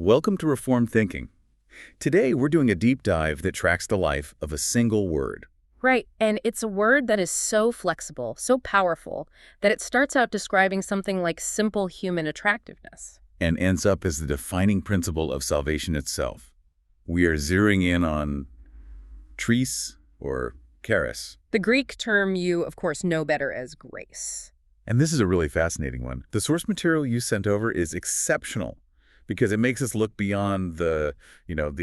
Welcome to Reformed Thinking. Today, we're doing a deep dive that tracks the life of a single word. Right, and it's a word that is so flexible, so powerful, that it starts out describing something like simple human attractiveness. And ends up as the defining principle of salvation itself. We are zeroing in on charis, or charis. The Greek term you, of course, know better as grace. And this is a really fascinating one. The source material you sent over is exceptional because it makes us look beyond the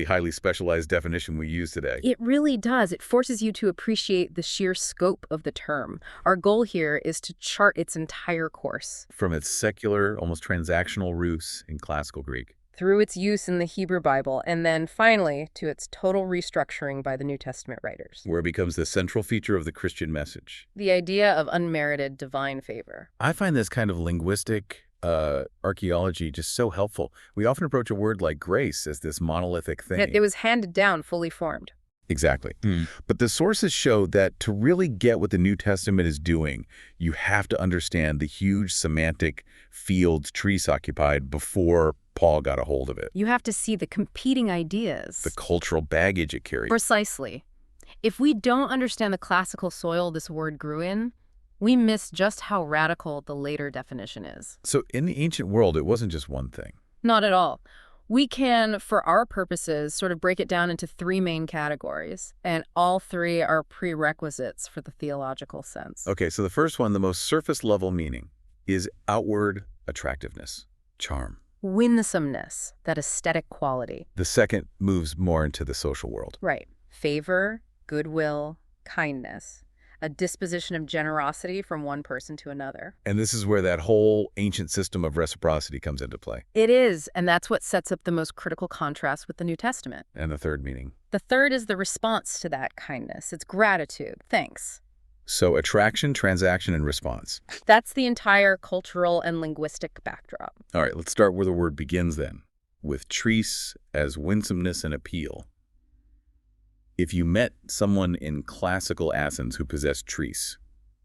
highly specialized definition we use today. It really does. It forces you to appreciate the sheer scope of the term. Our goal here is to chart its entire course. From its secular, almost transactional roots in classical Greek, Through its use in the Hebrew Bible, and then finally to its total restructuring by the New Testament writers. where it becomes the central feature of the Christian message. The idea of unmerited divine favor. I find this kind of linguistic archaeology just so helpful. We often approach a word like grace as this monolithic thing. It was handed down, fully formed. Exactly. But the sources show that to really get what the New Testament is doing, you have to understand the huge semantic fields Charis occupied before Paul got a hold of it. You have to see the competing ideas. The cultural baggage it carried. Precisely. If we don't understand the classical soil this word grew in, we miss just how radical the later definition is. So in the ancient world, it wasn't just one thing. Not at all. We can, for our purposes, sort of break it down into three main categories, and all three are prerequisites for the theological sense. Okay, so the first one, the most surface level meaning, is outward attractiveness, charm. Winsomeness, that aesthetic quality. The second moves more into the social world. Right. Favor, goodwill, kindness. A disposition of generosity from one person to another. And this is where that whole ancient system of reciprocity comes into play. It is, and that's what sets up the most critical contrast with the New Testament. And the third meaning. The third is the response to that kindness. It's gratitude, thanks. So attraction, transaction, and response. That's the entire cultural and linguistic backdrop. All right, let's start where the word begins then, with charis as winsomeness and appeal. If you met someone in classical Athens who possessed charis,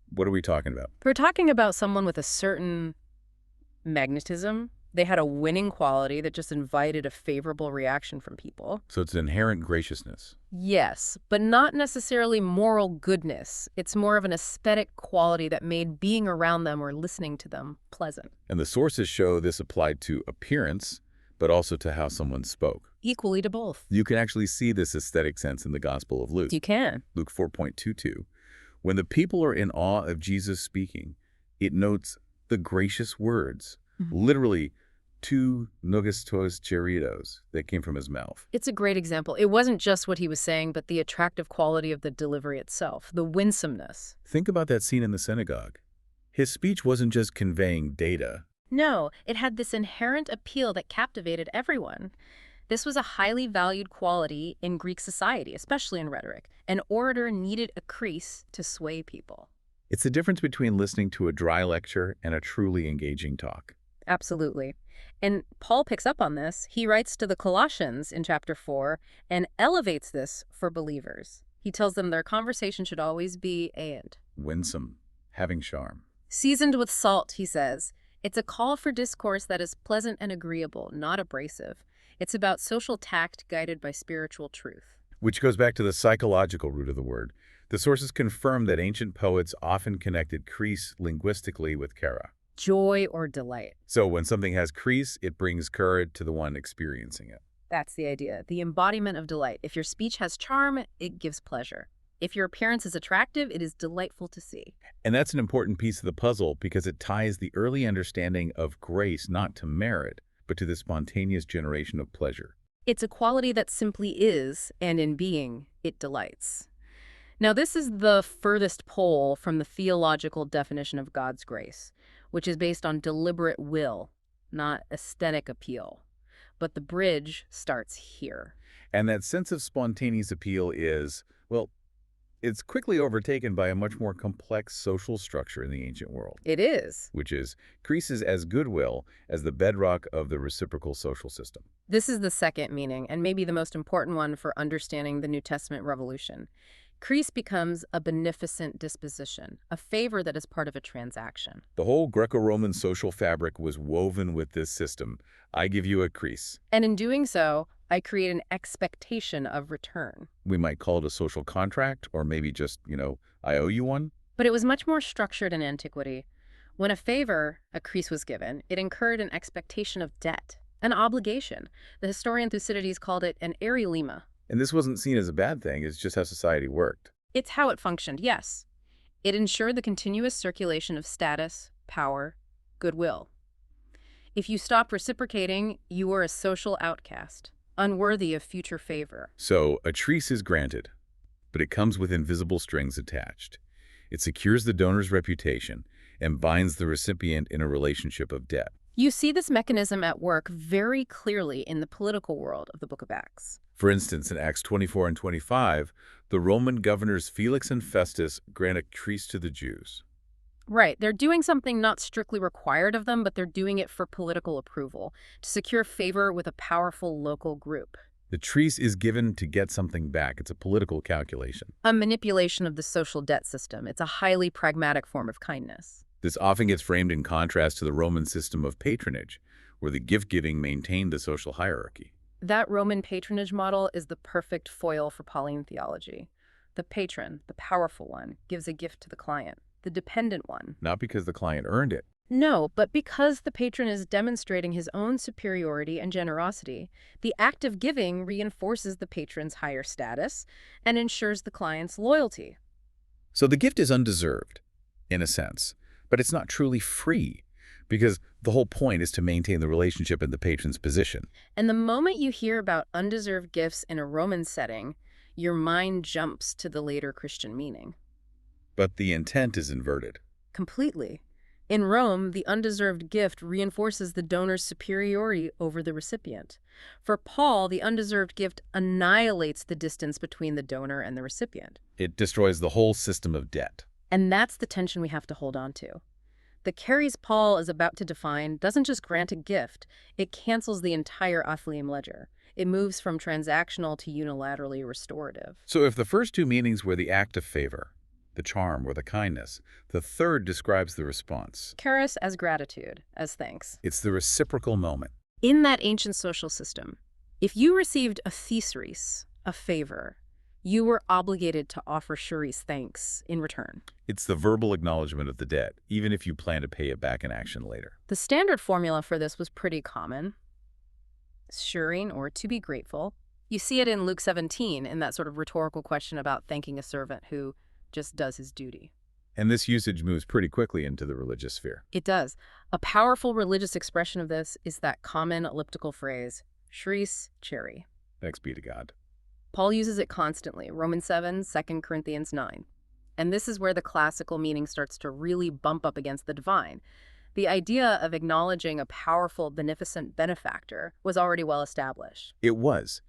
what are we talking about? We're talking about someone with a certain magnetism. They had a winning quality that just invited a favorable reaction from people. So it's inherent graciousness. Yes, but not necessarily moral goodness. It's more of an aesthetic quality that made being around them or listening to them pleasant. And the sources show this applied to appearance, but also to how someone spoke. Equally to both. You can actually see this aesthetic sense in the Gospel of Luke. You can. Luke 4.22. When the people are in awe of Jesus speaking, it notes the gracious words, literally, tu nogistos cheritos, that came from his mouth. It's a great example. It wasn't just what he was saying, but the attractive quality of the delivery itself, the winsomeness. Think about that scene in the synagogue. His speech wasn't just conveying data. No, it had this inherent appeal that captivated everyone. This was a highly valued quality in Greek society, especially in rhetoric. An orator needed a charis to sway people. It's the difference between listening to a dry lecture and a truly engaging talk. Absolutely. And Paul picks up on this. He writes to the Colossians in chapter 4 and elevates this for believers. He tells them their conversation should always be and. Winsome, having charm. Seasoned with salt, he says. It's a call for discourse that is pleasant and agreeable, not abrasive. It's about social tact guided by spiritual truth. Which goes back to the psychological root of the word. The sources confirm that ancient poets often connected charis linguistically with chara. Joy or delight. So when something has charis, it brings courage to the one experiencing it. That's the idea. The embodiment of delight. If your speech has charm, it gives pleasure. If your appearance is attractive, it is delightful to see. And that's an important piece of the puzzle because it ties the early understanding of grace not to merit, but to the spontaneous generation of pleasure. It's a quality that simply is, and in being, it delights. Now, this is the furthest pole from the theological definition of God's grace, which is based on deliberate will, not aesthetic appeal. But the bridge starts here. And that sense of spontaneous appeal is, well, it's quickly overtaken by a much more complex social structure in the ancient world. It is. Which is charis as goodwill as the bedrock of the reciprocal social system. This is the second meaning, and maybe the most important one for understanding the New Testament revolution. Charis becomes a beneficent disposition, a favor that is part of a transaction. The whole Greco-Roman social fabric was woven with this system. I give you a charis. And in doing so, I create an expectation of return. We might call it a social contract, or maybe just, I owe you one. But it was much more structured in antiquity. When a favor, a charis, was given, it incurred an expectation of debt, an obligation. The historian Thucydides called it an eriolema. And this wasn't seen as a bad thing. It's just how society worked. It's how it functioned, yes. It ensured the continuous circulation of status, power, goodwill. If you stopped reciprocating, you were a social outcast, unworthy of future favor. So a charis is granted, but it comes with invisible strings attached. It secures the donor's reputation and binds the recipient in a relationship of debt. You see this mechanism at work very clearly in the political world of the Book of Acts. For instance, in Acts 24 and 25, the Roman governors Felix and Festus grant a charis to the Jews. Right. They're doing something not strictly required of them, but they're doing it for political approval, to secure favor with a powerful local group. The charis is given to get something back. It's a political calculation. A manipulation of the social debt system. It's a highly pragmatic form of kindness. This often gets framed in contrast to the Roman system of patronage, where the gift-giving maintained the social hierarchy. That Roman patronage model is the perfect foil for Pauline theology. The patron, the powerful one, gives a gift to the client, the dependent one. Not because the client earned it. No, but because the patron is demonstrating his own superiority and generosity. The act of giving reinforces the patron's higher status and ensures the client's loyalty. So the gift is undeserved, in a sense, but it's not truly free, because the whole point is to maintain the relationship in the patron's position. And the moment you hear about undeserved gifts in a Roman setting, your mind jumps to the later Christian meaning. But the intent is inverted. Completely. In Rome, the undeserved gift reinforces the donor's superiority over the recipient. For Paul, the undeserved gift annihilates the distance between the donor and the recipient. It destroys the whole system of debt. And that's the tension we have to hold on to. The charis Paul is about to define doesn't just grant a gift, it cancels the entire affilium ledger. It moves from transactional to unilaterally restorative. So if the first two meanings were the act of favor, the charm or the kindness, the third describes the response. Charis as gratitude, as thanks. It's the reciprocal moment. In that ancient social system, if you received a thesaurus, a favor, you were obligated to offer charis thanks in return. It's the verbal acknowledgement of the debt, even if you plan to pay it back in action later. The standard formula for this was pretty common. Shuring, or to be grateful. You see it in Luke 17 in that sort of rhetorical question about thanking a servant who just does his duty. And this usage moves pretty quickly into the religious sphere. It does. A powerful religious expression of this is that common elliptical phrase, charis chari. Thanks be to God. Paul uses it constantly, Romans 7, 2 Corinthians 9. And this is where the classical meaning starts to really bump up against the divine. The idea of acknowledging a powerful, beneficent benefactor was already well established. It was.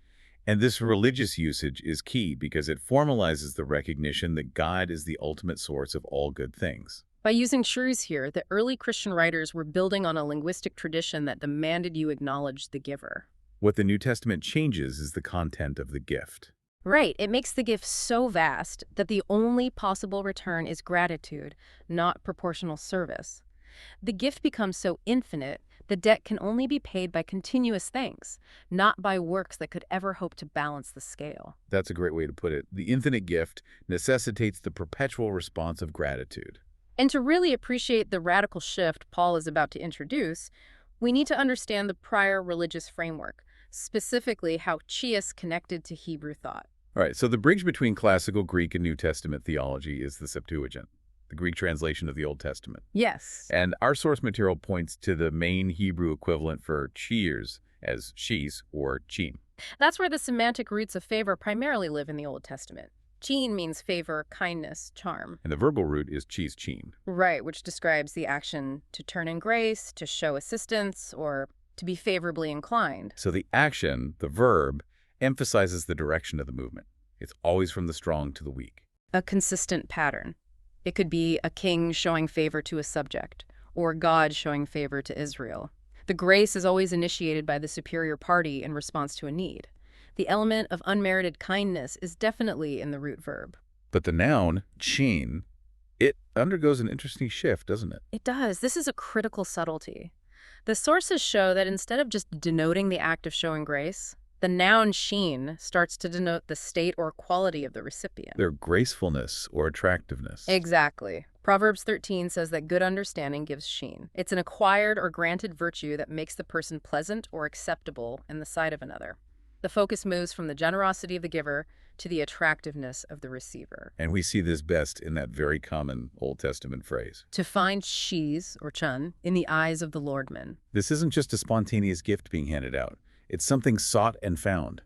And this religious usage is key because it formalizes the recognition that God is the ultimate source of all good things. By using charis here, the early Christian writers were building on a linguistic tradition that demanded you acknowledge the giver. What the New Testament changes is the content of the gift. Right. It makes the gift so vast that the only possible return is gratitude, not proportional service. The gift becomes so infinite, the debt can only be paid by continuous thanks, not by works that could ever hope to balance the scale. That's a great way to put it. The infinite gift necessitates the perpetual response of gratitude. And to really appreciate the radical shift Paul is about to introduce, we need to understand the prior religious framework, specifically how chias connected to Hebrew thought. All right, so the bridge between classical Greek and New Testament theology is the Septuagint, the Greek translation of the Old Testament. Yes. And our source material points to the main Hebrew equivalent for cheers as shes or chen. That's where the semantic roots of favor primarily live in the Old Testament. Chen means favor, kindness, charm. And the verbal root is ches chen. Right, which describes the action to turn in grace, to show assistance, or to be favorably inclined. So the action, the verb, emphasizes the direction of the movement. It's always from the strong to the weak. A consistent pattern. It could be a king showing favor to a subject, or God showing favor to Israel. The grace is always initiated by the superior party in response to a need. The element of unmerited kindness is definitely in the root verb. But the noun, chen, it undergoes an interesting shift, doesn't it? It does. This is a critical subtlety. The sources show that instead of just denoting the act of showing grace, the noun chen starts to denote the state or quality of the recipient. Their gracefulness or attractiveness. Exactly. Proverbs 13 says that good understanding gives chen. It's an acquired or granted virtue that makes the person pleasant or acceptable in the sight of another. The focus moves from the generosity of the giver to the attractiveness of the receiver. And we see this best in that very common Old Testament phrase. To find chesed, or chen, in the eyes of the Lordman. This isn't just a spontaneous gift being handed out. It's something sought and found.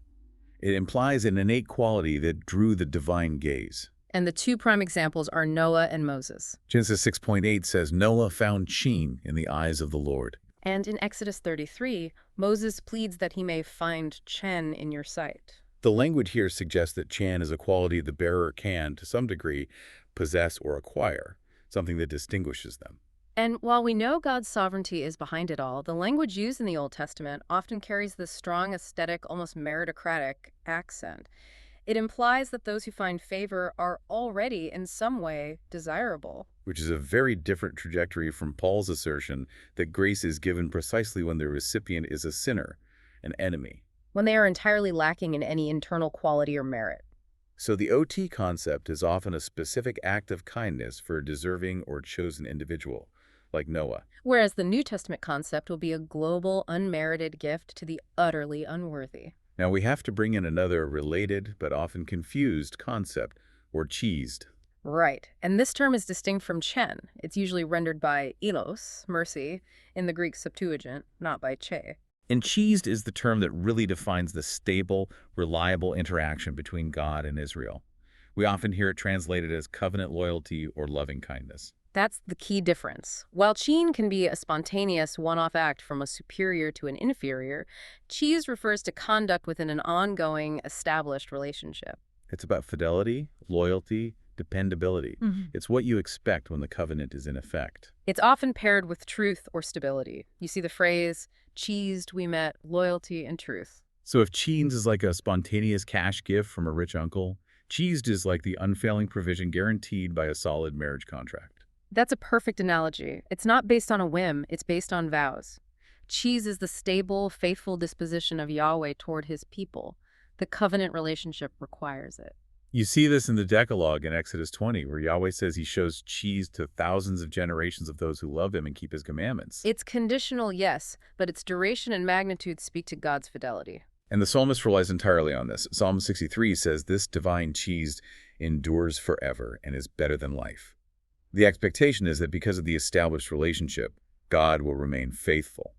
It implies an innate quality that drew the divine gaze. And the two prime examples are Noah and Moses. Genesis 6:8 says, Noah found chen in the eyes of the Lord. And in Exodus 33, Moses pleads that he may find chen in your sight. The language here suggests that chen is a quality the bearer can, to some degree, possess or acquire, something that distinguishes them. And while we know God's sovereignty is behind it all, the language used in the Old Testament often carries this strong aesthetic, almost meritocratic accent. It implies that those who find favor are already, in some way, desirable. Which is a very different trajectory from Paul's assertion that grace is given precisely when the recipient is a sinner, an enemy. When they are entirely lacking in any internal quality or merit. So the OT concept is often a specific act of kindness for a deserving or chosen individual, like Noah. Whereas the New Testament concept will be a global, unmerited gift to the utterly unworthy. Now we have to bring in another related but often confused concept, or chesed. Right. And this term is distinct from chen. It's usually rendered by ilos, mercy, in the Greek Septuagint, not by che. And chesed is the term that really defines the stable, reliable interaction between God and Israel. We often hear it translated as covenant loyalty or loving kindness. That's the key difference. While chen can be a spontaneous one-off act from a superior to an inferior, chesed refers to conduct within an ongoing, established relationship. It's about fidelity, loyalty, dependability. It's what you expect when the covenant is in effect. It's often paired with truth or stability. You see the phrase, chesed we met loyalty and truth. So if chesed is like a spontaneous cash gift from a rich uncle, chesed is like the unfailing provision guaranteed by a solid marriage contract. That's a perfect analogy. It's not based on a whim, it's based on vows. Chesed is the stable, faithful disposition of Yahweh toward his people. The covenant relationship requires it. You see this in the Decalogue in Exodus 20, where Yahweh says he shows chesed to thousands of generations of those who love him and keep his commandments. It's conditional, yes, but its duration and magnitude speak to God's fidelity. And the psalmist relies entirely on this. Psalm 63 says this divine chesed endures forever and is better than life. The expectation is that because of the established relationship, God will remain faithful.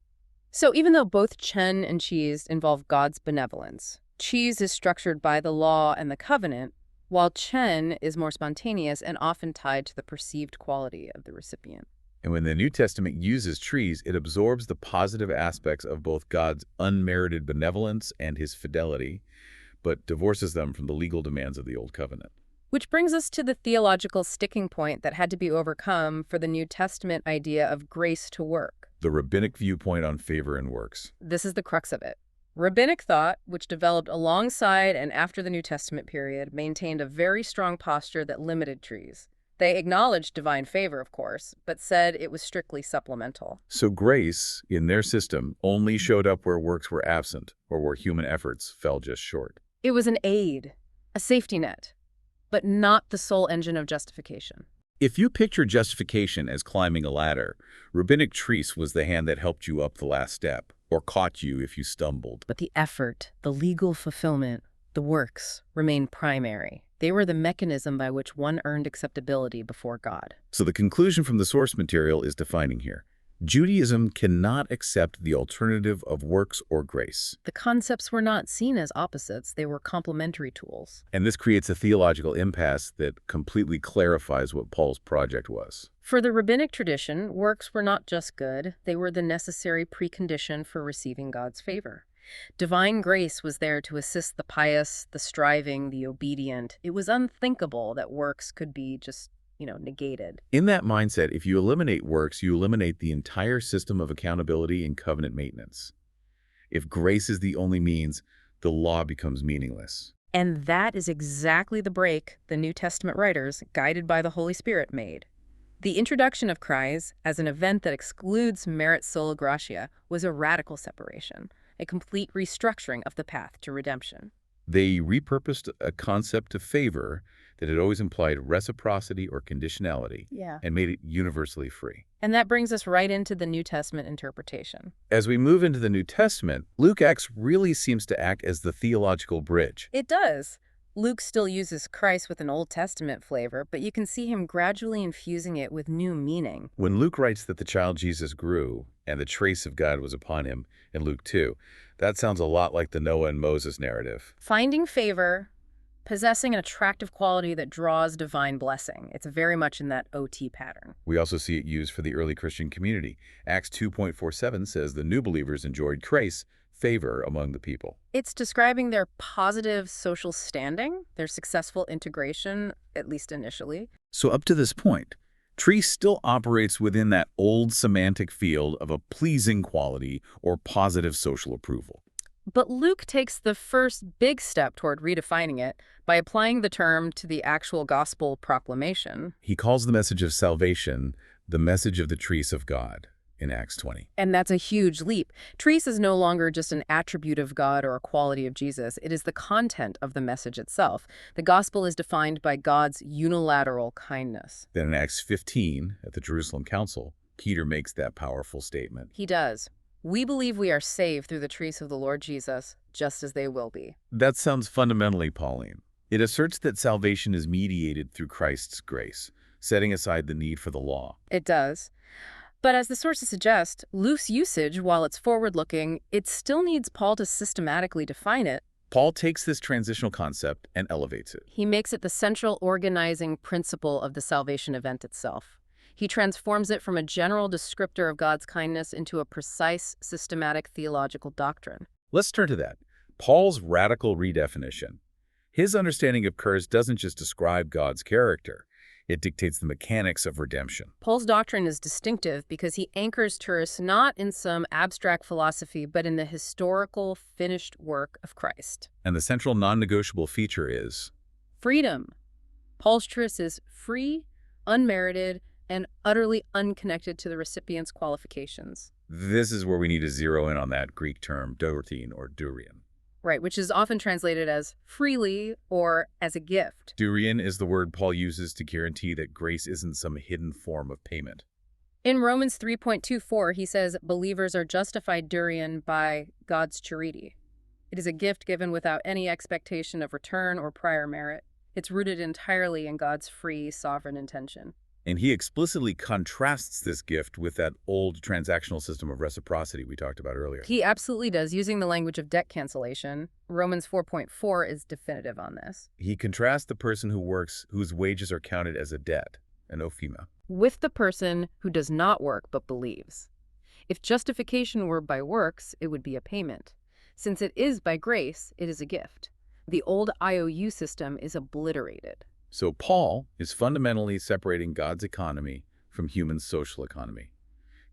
So even though both chen and chesed involve God's benevolence, chesed is structured by the law and the covenant, while chen is more spontaneous and often tied to the perceived quality of the recipient. And when the New Testament uses trees, it absorbs the positive aspects of both God's unmerited benevolence and his fidelity, but divorces them from the legal demands of the Old Covenant. Which brings us to the theological sticking point that had to be overcome for the New Testament idea of grace to work. The rabbinic viewpoint on favor and works. This is the crux of it. Rabbinic thought, which developed alongside and after the New Testament period, maintained a very strong posture that limited trees. They acknowledged divine favor, of course, but said it was strictly supplemental. So grace, in their system, only showed up where works were absent or where human efforts fell just short. It was an aid, a safety net, but not the sole engine of justification. If you picture justification as climbing a ladder, rabbinic trees was the hand that helped you up the last step, or caught you if you stumbled. But the effort, the legal fulfillment, the works remained primary. They were the mechanism by which one earned acceptability before God. So the conclusion from the source material is defining here. Judaism cannot accept the alternative of works or grace. The concepts were not seen as opposites, they were complementary tools. And this creates a theological impasse that completely clarifies what Paul's project was. For the rabbinic tradition, works were not just good, they were the necessary precondition for receiving God's favor. Divine grace was there to assist the pious, the striving, the obedient. It was unthinkable that works could be just negated. In that mindset, if you eliminate works, you eliminate the entire system of accountability and covenant maintenance. If grace is the only means, the law becomes meaningless. And that is exactly the break the New Testament writers, guided by the Holy Spirit, made. The introduction of charis as an event that excludes merit sola gratia was a radical separation, a complete restructuring of the path to redemption. They repurposed a concept of favor that had always implied reciprocity or conditionality and made it universally free. And that brings us right into the New Testament interpretation. As we move into the New Testament, Luke Acts really seems to act as the theological bridge. It does. Luke still uses Christ with an Old Testament flavor, but you can see him gradually infusing it with new meaning. When Luke writes that the child Jesus grew and the trace of God was upon him in Luke 2, that sounds a lot like the Noah and Moses narrative. Finding favor, possessing an attractive quality that draws divine blessing. It's very much in that OT pattern. We also see it used for the early Christian community. Acts 2.47 says the new believers enjoyed grace, favor among the people. It's describing their positive social standing, their successful integration, at least initially. So up to this point, Charis still operates within that old semantic field of a pleasing quality or positive social approval. But Luke takes the first big step toward redefining it by applying the term to the actual gospel proclamation. He calls the message of salvation the message of the Charis of God in Acts 20. And that's a huge leap. Charis is no longer just an attribute of God or a quality of Jesus. It is the content of the message itself. The gospel is defined by God's unilateral kindness. Then in Acts 15, at the Jerusalem Council, Peter makes that powerful statement. He does. We believe we are saved through the Charis of the Lord Jesus, just as they will be. That sounds fundamentally Pauline. It asserts that salvation is mediated through Christ's grace, setting aside the need for the law. It does. But as the sources suggest, loose usage, while it's forward-looking, it still needs Paul to systematically define it. Paul takes this transitional concept and elevates it. He makes it the central organizing principle of the salvation event itself. He transforms it from a general descriptor of God's kindness into a precise, systematic theological doctrine. Let's turn to that. Paul's radical redefinition. His understanding of charis doesn't just describe God's character. It dictates the mechanics of redemption. Paul's doctrine is distinctive because he anchors charis not in some abstract philosophy, but in the historical, finished work of Christ. And the central non-negotiable feature is freedom. Paul's charis is free, unmerited, and utterly unconnected to the recipient's qualifications. This is where we need to zero in on that Greek term, dourein or durian. Right, which is often translated as freely or as a gift. Durian is the word Paul uses to guarantee that grace isn't some hidden form of payment. In Romans 3.24, he says believers are justified durian by God's charity. It is a gift given without any expectation of return or prior merit. It's rooted entirely in God's free, sovereign intention. And he explicitly contrasts this gift with that old transactional system of reciprocity we talked about earlier. He absolutely does, using the language of debt cancellation. Romans 4.4 is definitive on this. He contrasts the person who works, whose wages are counted as a debt, an ophima, with the person who does not work but believes. If justification were by works, it would be a payment. Since it is by grace, it is a gift. The old IOU system is obliterated. So Paul is fundamentally separating God's economy from human social economy.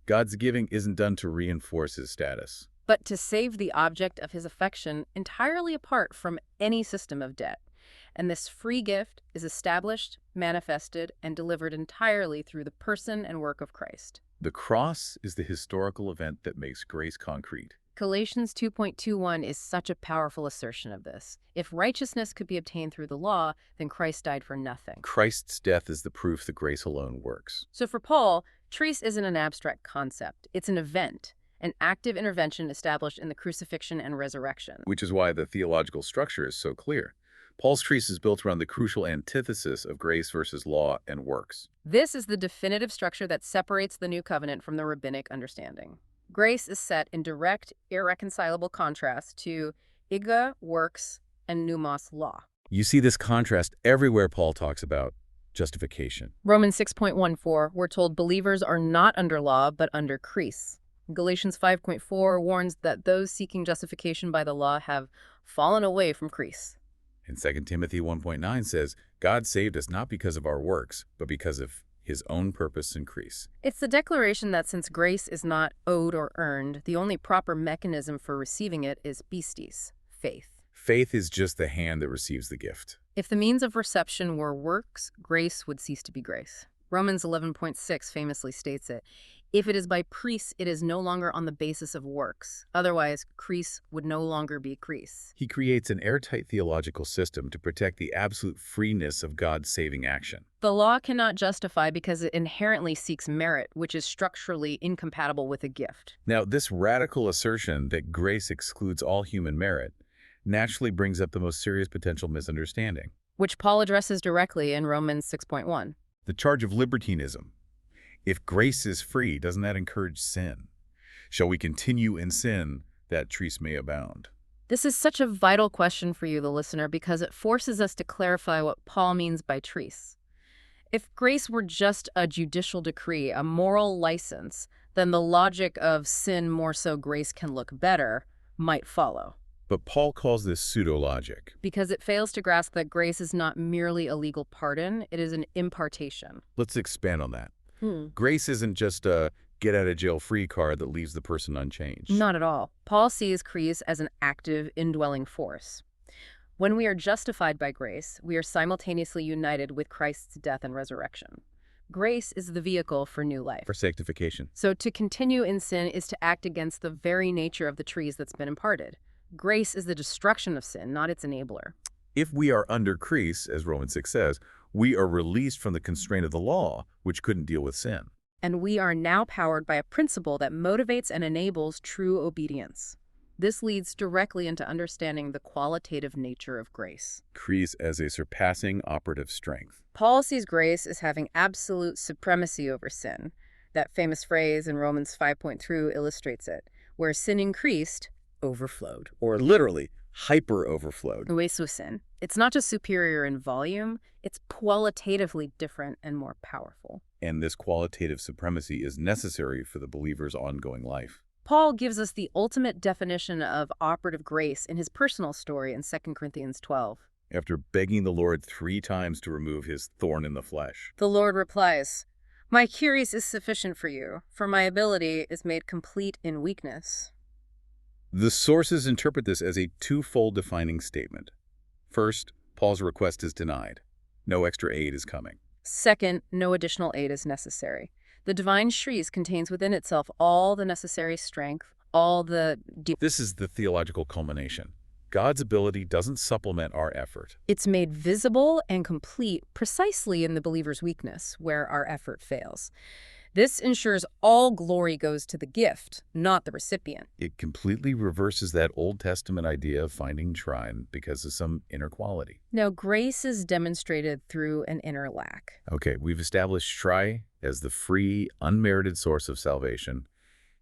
God's giving isn't done to reinforce his status, but to save the object of his affection entirely apart from any system of debt. And this free gift is established, manifested, and delivered entirely through the person and work of Christ. The cross is the historical event that makes grace concrete. Galatians 2.21 is such a powerful assertion of this. If righteousness could be obtained through the law, then Christ died for nothing. Christ's death is the proof that grace alone works. So for Paul, charis isn't an abstract concept. It's an event, an active intervention established in the crucifixion and resurrection. Which is why the theological structure is so clear. Paul's charis is built around the crucial antithesis of grace versus law and works. This is the definitive structure that separates the new covenant from the rabbinic understanding. Grace is set in direct, irreconcilable contrast to iga, works, and pneumos, law. You see this contrast everywhere Paul talks about justification. Romans 6.14, we're told believers are not under law, but under charis. Galatians 5.4 warns that those seeking justification by the law have fallen away from charis. And 2 Timothy 1.9 says, God saved us not because of our works, but because of his own purpose and charis. It's the declaration that since grace is not owed or earned, the only proper mechanism for receiving it is pistis, faith. Faith is just the hand that receives the gift. If the means of reception were works, grace would cease to be grace. Romans 11.6 famously states it. If it is by priests, it is no longer on the basis of works. Otherwise, Charis would no longer be Charis. He creates an airtight theological system to protect the absolute freeness of God's saving action. The law cannot justify because it inherently seeks merit, which is structurally incompatible with a gift. Now, this radical assertion that grace excludes all human merit naturally brings up the most serious potential misunderstanding. Which Paul addresses directly in Romans 6.1. The charge of libertinism. If grace is free, doesn't that encourage sin? Shall we continue in sin that Charis may abound? This is such a vital question for you, the listener, because it forces us to clarify what Paul means by Charis. If grace were just a judicial decree, a moral license, then the logic of sin more so grace can look better might follow. But Paul calls this pseudo-logic. Because it fails to grasp that grace is not merely a legal pardon, it is an impartation. Let's expand on that. Grace isn't just a get-out-of-jail-free card that leaves the person unchanged. Not at all. Paul sees Charis as an active, indwelling force. When we are justified by grace, we are simultaneously united with Christ's death and resurrection. Grace is the vehicle for new life. For sanctification. So to continue in sin is to act against the very nature of the Charis that's been imparted. Grace is the destruction of sin, not its enabler. If we are under Charis, as Romans 6 says, we are released from the constraint of the law, which couldn't deal with sin. And we are now powered by a principle that motivates and enables true obedience. This leads directly into understanding the qualitative nature of grace. Charis as a surpassing operative strength. Paul sees grace as having absolute supremacy over sin. That famous phrase in Romans 5.3 illustrates it, where sin increased, overflowed. Or literally, hyper-overflowed. Sin. It's not just superior in volume, it's qualitatively different and more powerful. And this qualitative supremacy is necessary for the believer's ongoing life. Paul gives us the ultimate definition of operative grace in his personal story in 2 Corinthians 12. After begging the Lord 3 times to remove his thorn in the flesh, the Lord replies, "My charis is sufficient for you, for my ability is made complete in weakness." The sources interpret this as a twofold defining statement. First, Paul's request is denied. No extra aid is coming. Second, no additional aid is necessary. The divine Charis contains within itself all the necessary strength, all the... This is the theological culmination. God's ability doesn't supplement our effort. It's made visible and complete precisely in the believer's weakness, where our effort fails. This ensures all glory goes to the gift, not the recipient. It completely reverses that Old Testament idea of finding shrine because of some inner quality. Now, grace is demonstrated through an inner lack. Okay, we've established Charis as the free, unmerited source of salvation.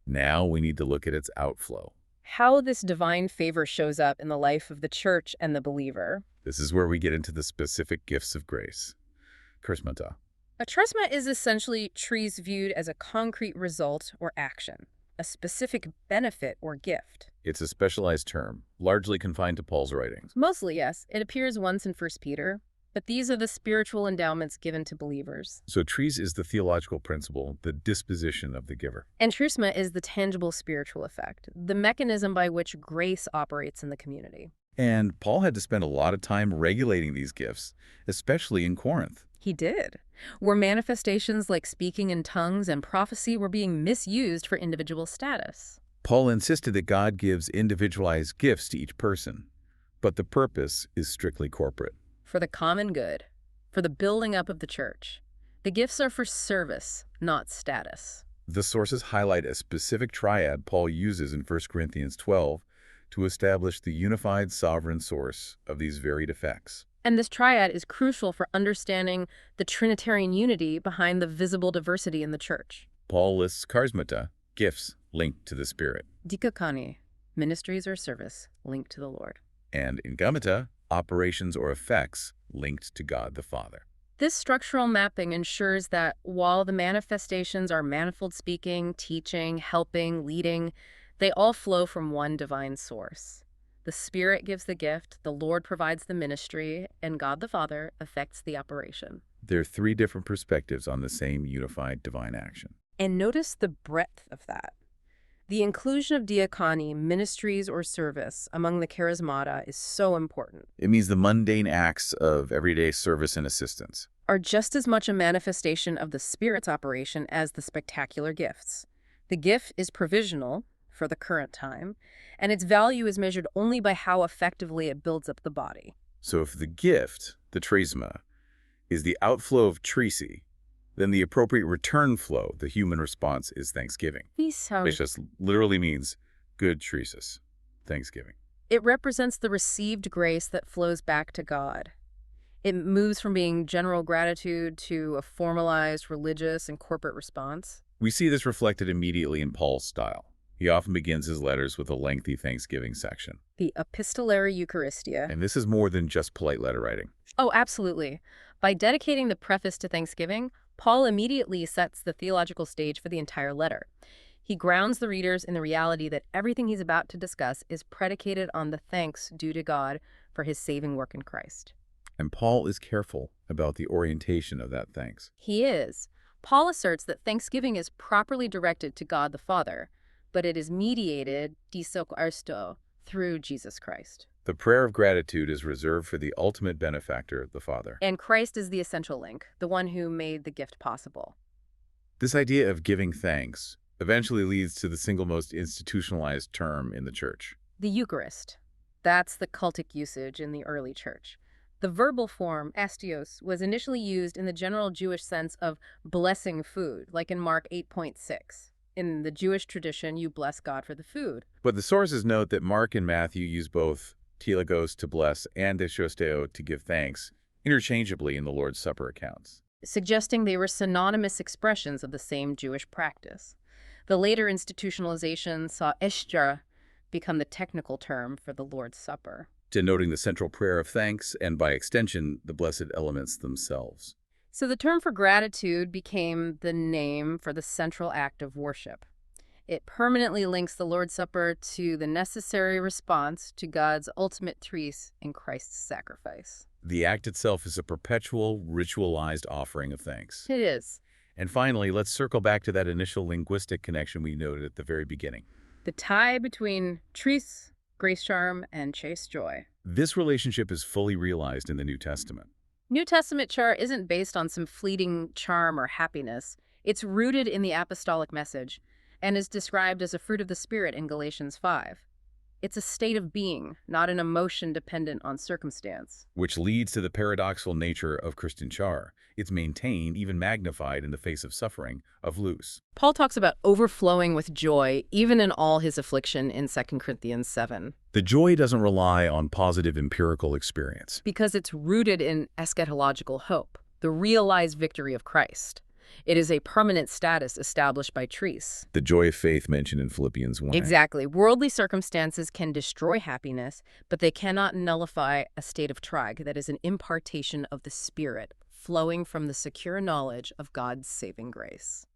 Now we need to look at its outflow. How this divine favor shows up in the life of the church and the believer. This is where we get into the specific gifts of grace. Charismata. A charisma is essentially Charis viewed as a concrete result or action, a specific benefit or gift. It's a specialized term, largely confined to Paul's writings. Mostly, yes. It appears once in 1 Peter, but these are the spiritual endowments given to believers. So Charis is the theological principle, the disposition of the giver. And charisma is the tangible spiritual effect, the mechanism by which grace operates in the community. And Paul had to spend a lot of time regulating these gifts, especially in Corinth. He did, where manifestations like speaking in tongues and prophecy were being misused for individual status. Paul insisted that God gives individualized gifts to each person, but the purpose is strictly corporate. For the common good, for the building up of the church. The gifts are for service, not status. The sources highlight a specific triad Paul uses in 1 Corinthians 12 to establish the unified sovereign source of these varied effects. And this triad is crucial for understanding the Trinitarian unity behind the visible diversity in the church. Paul lists charismata, gifts linked to the Spirit. Dikakani, ministries or service linked to the Lord. And encompasses, operations or effects linked to God the Father. This structural mapping ensures that while the manifestations are manifold speaking, teaching, helping, leading, they all flow from one divine source. The Spirit gives the gift, the Lord provides the ministry, and God the Father effects the operation. There are 3 different perspectives on the same unified divine action. And notice the breadth of that. The inclusion of diakoni, ministries or service, among the charismata is so important. It means the mundane acts of everyday service and assistance. Are just as much a manifestation of the Spirit's operation as the spectacular gifts. The gift is provisional for the current time, and its value is measured only by how effectively it builds up the body. So if the gift, the charisma, is the outflow of trisi, then the appropriate return flow, the human response, is thanksgiving. Which just literally means good treasus, thanksgiving. It represents the received grace that flows back to God. It moves from being general gratitude to a formalized religious and corporate response. We see this reflected immediately in Paul's style. He often begins his letters with a lengthy thanksgiving section. The epistolary Eucharistia. And this is more than just polite letter writing. Oh, absolutely. By dedicating the preface to Thanksgiving, Paul immediately sets the theological stage for the entire letter. He grounds the readers in the reality that everything he's about to discuss is predicated on the thanks due to God for his saving work in Christ. And Paul is careful about the orientation of that thanks. He is. Paul asserts that thanksgiving is properly directed to God the Father, but it is mediated, disposition, through Jesus Christ. The prayer of gratitude is reserved for the ultimate benefactor, the Father. And Christ is the essential link, the one who made the gift possible. This idea of giving thanks eventually leads to the single most institutionalized term in the church. The Eucharist. That's the cultic usage in the early church. The verbal form, astios, was initially used in the general Jewish sense of blessing food, like in Mark 8.6. In the Jewish tradition, you bless God for the food. But the sources note that Mark and Matthew use both teologos to bless and dishosteo to give thanks interchangeably in the Lord's Supper accounts, suggesting they were synonymous expressions of the same Jewish practice. The later institutionalization saw chara become the technical term for the Lord's Supper, denoting the central prayer of thanks and, by extension, the blessed elements themselves. So the term for gratitude became the name for the central act of worship. It permanently links the Lord's Supper to the necessary response to God's ultimate tris in Christ's sacrifice. The act itself is a perpetual, ritualized offering of thanks. It is. And finally, let's circle back to that initial linguistic connection we noted at the very beginning. The tie between tris, grace charm, and chaste joy. This relationship is fully realized in the New Testament. New Testament chara isn't based on some fleeting charm or happiness. It's rooted in the apostolic message and is described as a fruit of the Spirit in Galatians 5. It's a state of being, not an emotion dependent on circumstance. Which leads to the paradoxical nature of Christian chara. It's maintained, even magnified in the face of suffering, of loose. Paul talks about overflowing with joy, even in all his affliction in 2 Corinthians 7. The joy doesn't rely on positive empirical experience. Because it's rooted in eschatological hope, the realized victory of Christ. It is a permanent status established by tris. The joy of faith mentioned in Philippians 1. Exactly. Worldly circumstances can destroy happiness, but they cannot nullify a state of trag that is an impartation of the Spirit, flowing from the secure knowledge of God's saving grace.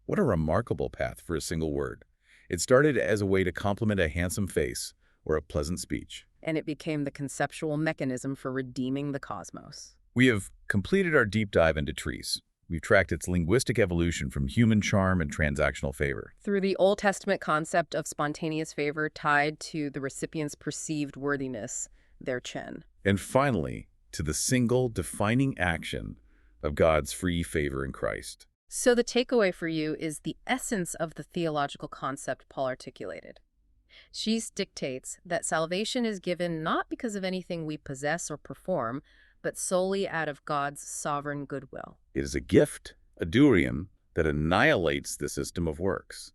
What a remarkable path for a single word. It started as a way to compliment a handsome face or a pleasant speech. And it became the conceptual mechanism for redeeming the cosmos. We have completed our deep dive into tris. We've tracked its linguistic evolution from human charm and transactional favor, through the Old Testament concept of spontaneous favor tied to the recipient's perceived worthiness, their chen. And finally, to the single defining action of God's free favor in Christ. So the takeaway for you is the essence of the theological concept Paul articulated. She dictates that salvation is given not because of anything we possess or perform, but solely out of God's sovereign goodwill. It is a gift, a durium, that annihilates the system of works.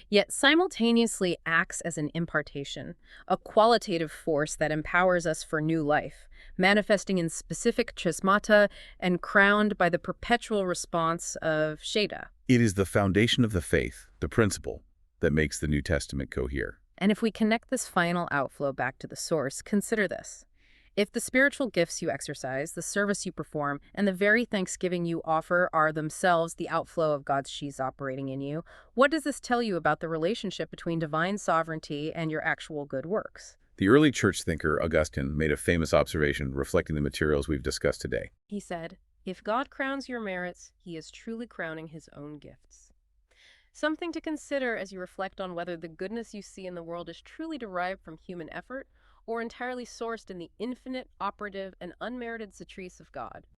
Yet simultaneously acts as an impartation, a qualitative force that empowers us for new life, manifesting in specific charismata and crowned by the perpetual response of chesed. It is the foundation of the faith, the principle, that makes the New Testament cohere. And if we connect this final outflow back to the source, consider this. If the spiritual gifts you exercise, the service you perform, and the very thanksgiving you offer are themselves the outflow of God's Charis operating in you, what does this tell you about the relationship between divine sovereignty and your actual good works? The early church thinker, Augustine, made a famous observation reflecting the materials we've discussed today. He said, "If God crowns your merits, he is truly crowning his own gifts." Something to consider as you reflect on whether the goodness you see in the world is truly derived from human effort or entirely sourced in the infinite, operative, and unmerited citrice of God.